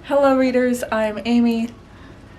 Hello readers, I'm Amy.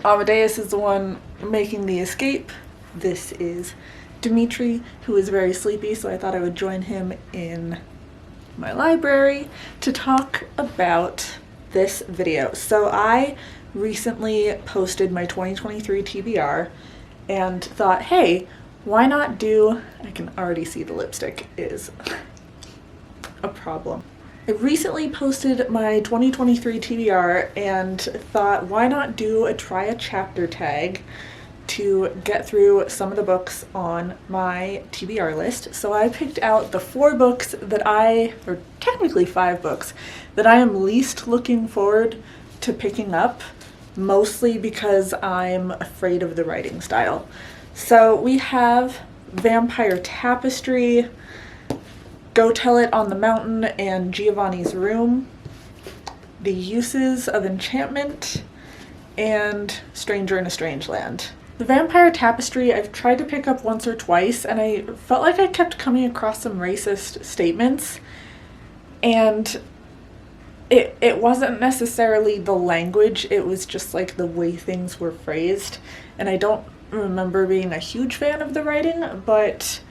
Amadeus is the one making the escape. This is Dimitri, who is very sleepy, so I thought I would join him in my library to talk about this video. So I recently posted my 2023 TBR and thought, hey, why not do, I can already see the lipstick is a problem. I recently posted my 2023 TBR and thought, why not try a chapter tag to get through some of the books on my TBR list. So I picked out the 4 books that or technically 5 books, that I am least looking forward to picking up, mostly because I'm afraid of the writing style. So we have Vampire Tapestry, Go Tell It on the Mountain, and Giovanni's Room, The Uses of Enchantment, and Stranger in a Strange Land. The Vampire Tapestry I've tried to pick up once or twice, and I felt like I kept coming across some racist statements, and it wasn't necessarily the language, it was just like the way things were phrased, and I don't remember being a huge fan of the writing, but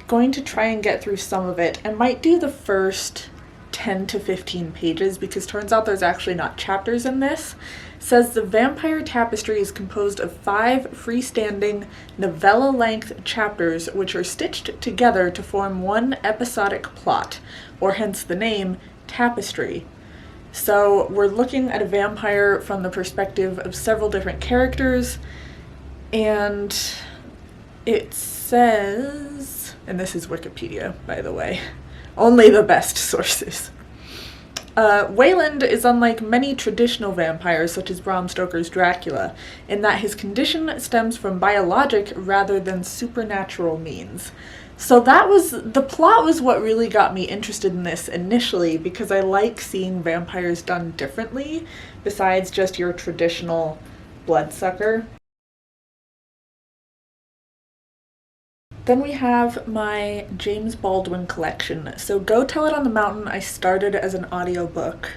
going to try and get through some of it. I might do the first 10 to 15 pages because turns out there's actually not chapters in this. It says the Vampire Tapestry is composed of 5 freestanding novella-length chapters which are stitched together to form one episodic plot, or hence the name Tapestry. So we're looking at a vampire from the perspective of several different characters, and it says, and this is Wikipedia, by the way, only the best sources. Wayland is unlike many traditional vampires, such as Bram Stoker's Dracula, in that his condition stems from biologic rather than supernatural means. So the plot was what really got me interested in this initially, because I like seeing vampires done differently, besides just your traditional bloodsucker. Then we have my James Baldwin collection. So Go Tell It on the Mountain I started as an audiobook,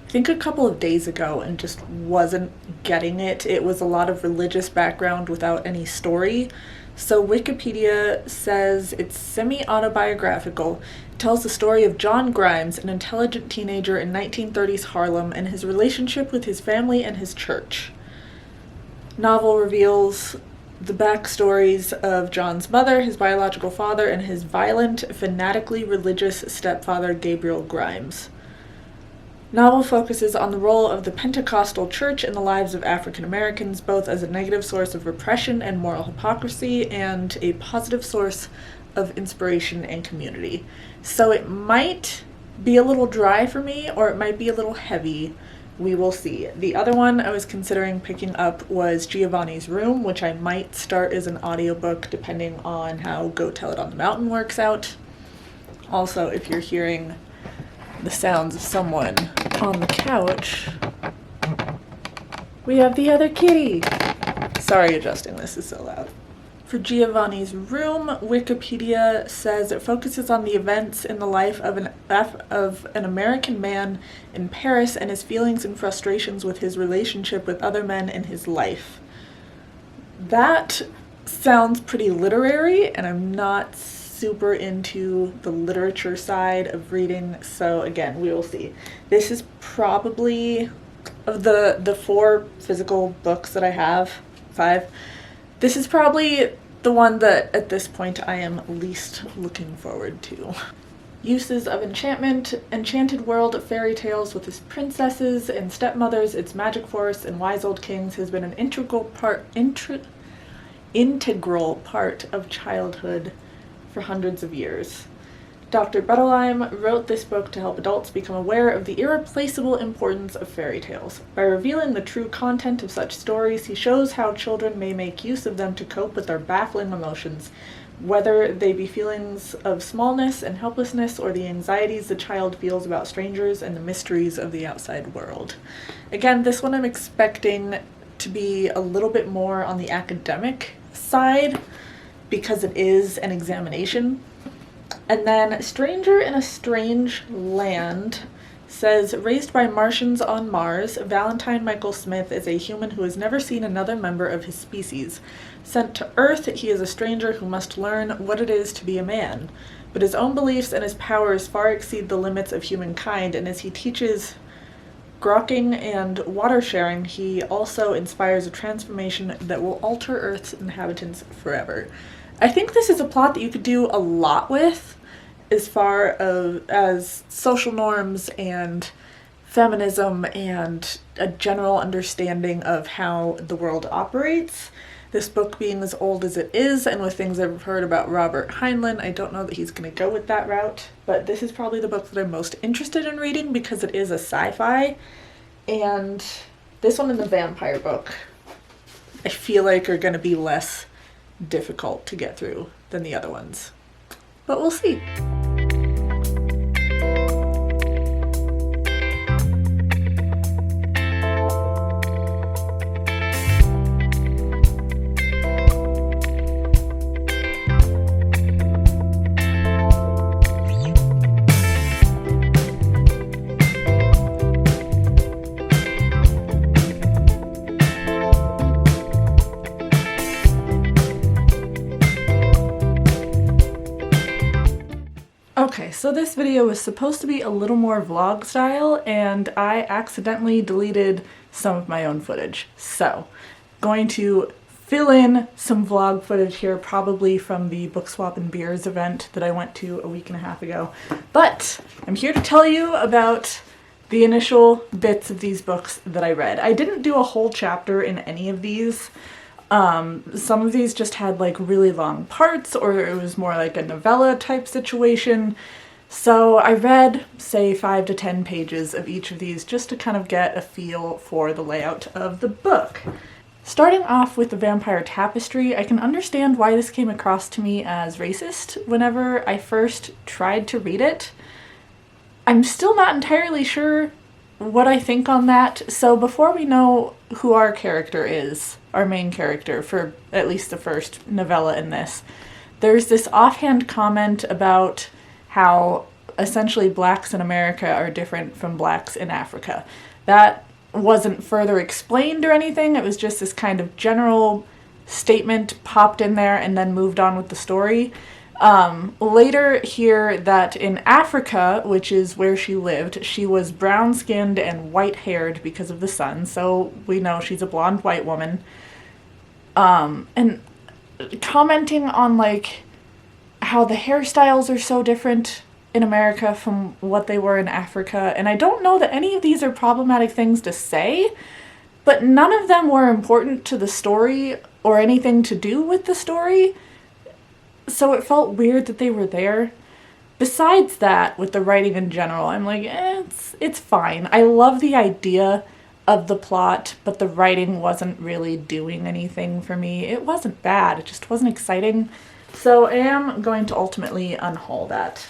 I think a couple of days ago, and just wasn't getting it. It was a lot of religious background without any story. So Wikipedia says it's semi-autobiographical. It tells the story of John Grimes, an intelligent teenager in 1930s Harlem, and his relationship with his family and his church. Novel reveals the backstories of John's mother, his biological father, and his violent, fanatically religious stepfather, Gabriel Grimes. Novel focuses on the role of the Pentecostal Church in the lives of African Americans, both as a negative source of repression and moral hypocrisy, and a positive source of inspiration and community. So it might be a little dry for me, or it might be a little heavy. We will see. The other one I was considering picking up was Giovanni's Room, which I might start as an audiobook depending on how Go Tell It on the Mountain works out. Also, if you're hearing the sounds of someone on the couch, we have the other kitty. Sorry, adjusting this is so loud. For Giovanni's Room, Wikipedia says it focuses on the events in the life of an American man in Paris and his feelings and frustrations with his relationship with other men in his life. That sounds pretty literary, and I'm not super into the literature side of reading, so again, we will see. This is probably, of the 4 physical books that I have, 5, this is probably the one that, at this point, I am least looking forward to. Uses of Enchantment, enchanted world of fairy tales with its princesses and stepmothers, its magic forests and wise old kings has been an integral part of childhood for hundreds of years. Dr. Bettelheim wrote this book to help adults become aware of the irreplaceable importance of fairy tales. By revealing the true content of such stories, he shows how children may make use of them to cope with their baffling emotions, whether they be feelings of smallness and helplessness or the anxieties the child feels about strangers and the mysteries of the outside world. Again, this one I'm expecting to be a little bit more on the academic side because it is an examination. And then Stranger in a Strange Land says, raised by Martians on Mars, Valentine Michael Smith is a human who has never seen another member of his species. Sent to Earth, he is a stranger who must learn what it is to be a man. But his own beliefs and his powers far exceed the limits of humankind, and as he teaches grokking and water sharing, he also inspires a transformation that will alter Earth's inhabitants forever. I think this is a plot that you could do a lot with, as far as social norms and feminism and a general understanding of how the world operates. This book being as old as it is, and with things I've heard about Robert Heinlein, I don't know that he's going to go with that route, but this is probably the book that I'm most interested in reading because it is a sci-fi, and this one and the vampire book I feel like are going to be less difficult to get through than the other ones. But we'll see. Okay, so this video was supposed to be a little more vlog style, and I accidentally deleted some of my own footage. So, going to fill in some vlog footage here, probably from the Book Swap and Beers event that I went to a week and a half ago. But I'm here to tell you about the initial bits of these books that I read. I didn't do a whole chapter in any of these. Some of these just had like really long parts, or it was more like a novella type situation. So I read, say, 5 to 10 pages of each of these just to kind of get a feel for the layout of the book. Starting off with the Vampire Tapestry, I can understand why this came across to me as racist whenever I first tried to read it. I'm still not entirely sure what I think on that, so before we know who our character is, our main character, for at least the first novella in this, there's this offhand comment about how essentially blacks in America are different from blacks in Africa. That wasn't further explained or anything, it was just this kind of general statement popped in there and then moved on with the story. Later hear that in Africa, which is where she lived, she was brown-skinned and white-haired because of the sun, so we know she's a blonde white woman. And commenting on, like, how the hairstyles are so different in America from what they were in Africa, and I don't know that any of these are problematic things to say, but none of them were important to the story or anything to do with the story. So it felt weird that they were there. Besides that, with the writing in general, I'm like, it's fine. I love the idea of the plot, but the writing wasn't really doing anything for me. It wasn't bad, it just wasn't exciting. So I am going to ultimately unhaul that.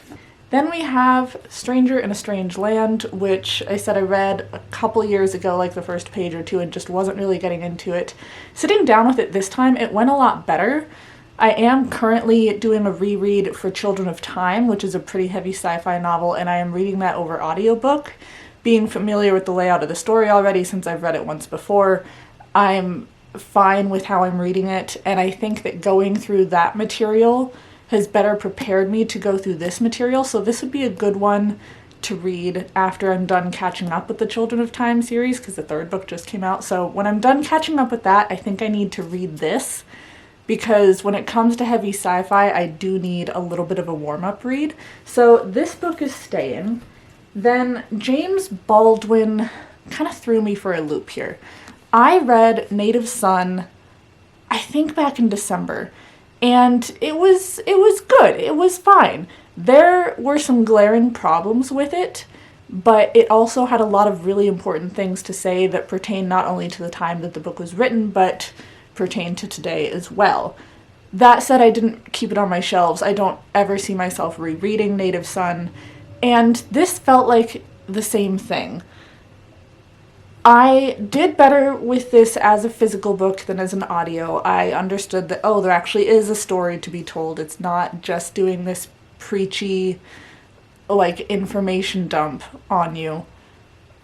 Then we have Stranger in a Strange Land, which I said I read a couple years ago, like the first page or two, and just wasn't really getting into it. Sitting down with it this time, it went a lot better. I am currently doing a reread for Children of Time, which is a pretty heavy sci-fi novel, and I am reading that over audiobook. Being familiar with the layout of the story already, since I've read it once before, I'm fine with how I'm reading it, and I think that going through that material has better prepared me to go through this material, so this would be a good one to read after I'm done catching up with the Children of Time series, because the third book just came out. So when I'm done catching up with that, I think I need to read this, because when it comes to heavy sci-fi, I do need a little bit of a warm-up read. So this book is staying. Then James Baldwin kind of threw me for a loop here. I read Native Son, I think back in December, and it was good. It was fine. There were some glaring problems with it, but it also had a lot of really important things to say that pertain not only to the time that the book was written, but pertain to today as well. That said, I didn't keep it on my shelves. I don't ever see myself rereading Native Son, and this felt like the same thing. I did better with this as a physical book than as an audio. I understood that, oh, there actually is a story to be told. It's not just doing this preachy, like, information dump on you.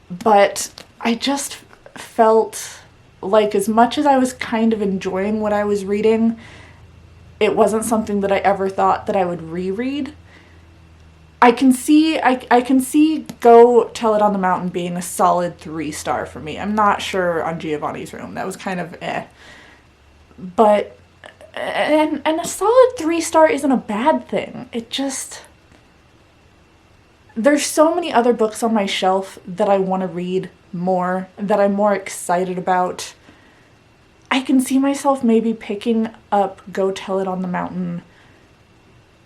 but I just felt like as much as I was kind of enjoying what I was reading, it wasn't something that I ever thought that I would reread. I can see Go Tell It on the Mountain being a solid 3-star for me. I'm not sure on Giovanni's Room. That was kind of But and a solid 3-star isn't a bad thing. It just, there's so many other books on my shelf that I want to read more, that I'm more excited about. I can see myself maybe picking up Go Tell It on the Mountain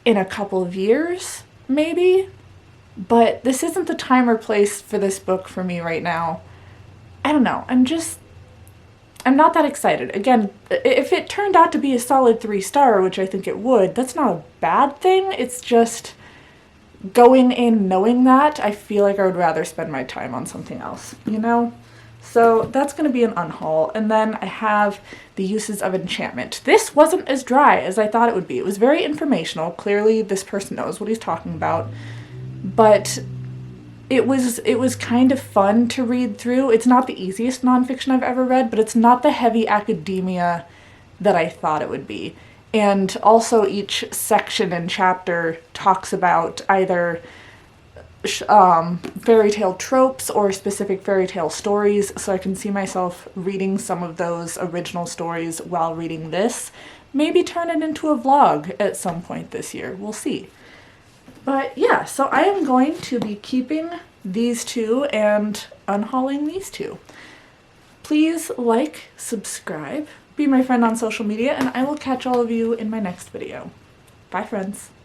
in a couple of years, maybe. But this isn't the time or place for this book for me right now. I don't know. I'm not that excited. Again, if it turned out to be a solid 3-star, which I think it would, that's not a bad thing. It's just going in knowing that, I feel like I would rather spend my time on something else, you know? So that's going to be an unhaul. And then I have The Uses of Enchantment. This wasn't as dry as I thought it would be. It was very informational. Clearly this person knows what he's talking about. But it was kind of fun to read through. It's not the easiest nonfiction I've ever read, but it's not the heavy academia that I thought it would be. And also each section and chapter talks about either fairy tale tropes or specific fairy tale stories, so I can see myself reading some of those original stories while reading this. Maybe turn it into a vlog at some point this year. We'll see. But yeah, so I am going to be keeping these two and unhauling these two. Please like, subscribe, be my friend on social media, and I will catch all of you in my next video. Bye, friends.